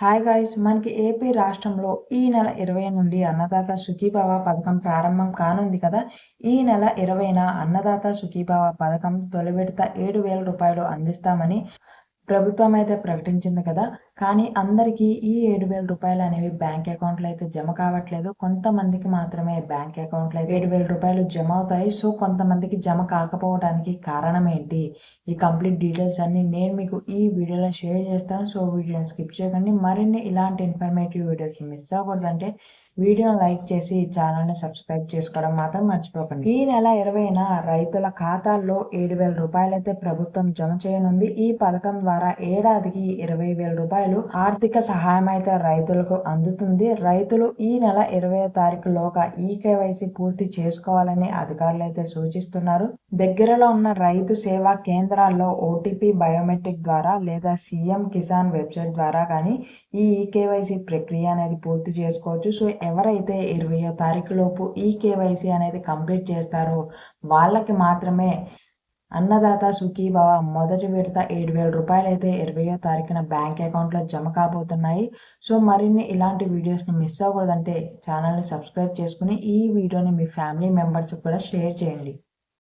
Hi guys మనకి AP రాష్ట్రంలో ఈ నెల 20 నుండి అన్నదాత సుఖీభవ పథకం ప్రారంభం కానుంది కదా. ఈ నెల 20న అన్నదాత సుఖీభవ పథకం తొలి విడత రూ. 7,000 అందిస్తామని ప్రభుత్వం అయితే ప్రకటించింది కదా. కానీ అందరికీ ఈ రూ. 7,000 అనేవి బ్యాంక్ అకౌంట్లో అయితే జమ కావట్లేదు. కొంతమందికి మాత్రమే బ్యాంక్ అకౌంట్లో అయితే రూ. 7,000 జమ అవుతాయి. సో కొంతమందికి జమ కాకపోవడానికి కారణం ఏంటి? ఈ కంప్లీట్ డీటెయిల్స్ అన్ని నేను మీకు ఈ వీడియోలో షేర్ చేస్తాను. సో వీడియోని స్కిప్ చేయకండి. మరిన్ని ఇలాంటి ఇన్ఫర్మేటివ్ వీడియోస్ మిస్ అవ్వకూడదంటే వీడియోని లైక్ చేసి ఛానల్ని సబ్స్క్రైబ్ చేసుకోవడం మాత్రం మర్చిపోకండి. ఈ నెల 20న రైతుల ఖాతాల్లో రూ. 7,000 అయితే ప్రభుత్వం జమ చేయనుంది. ఈ పథకం ద్వారా ఏడాదికి రూ. 20,000 ఆర్థిక సహాయం అయితే రైతులకు అందుతుంది. రైతులు ఈ నెల 20వ తారీఖులోగా ఈకేవైసీ పూర్తి చేసుకోవాలని అధికారులు అయితే సూచిస్తున్నారు. దగ్గరలో ఉన్న రైతు సేవా కేంద్రాల్లో ఓటీపీ బయోమెట్రిక్ ద్వారా లేదా సీఎం కిసాన్ వెబ్సైట్ ద్వారా కానీ ఈ ఈకేవైసీ ప్రక్రియ అనేది పూర్తి చేసుకోవచ్చు. సో ఎవరైతే 20వ తారీఖు లోపు ఈకేవైసీ అనేది కంప్లీట్ చేస్తారో వాళ్ళకి మాత్రమే అన్నదాత సుఖీభవ మొదటి విడత రూ. 7,000 అయితే 20వ తారీఖున బ్యాంక్ అకౌంట్లో జమ కాబోతున్నాయి. సో మరిన్ని ఇలాంటి వీడియోస్ని మిస్ అవ్వకూడదంటే ఛానల్ని సబ్స్క్రైబ్ చేసుకుని ఈ వీడియోని మీ ఫ్యామిలీ మెంబర్స్కి కూడా షేర్ చేయండి.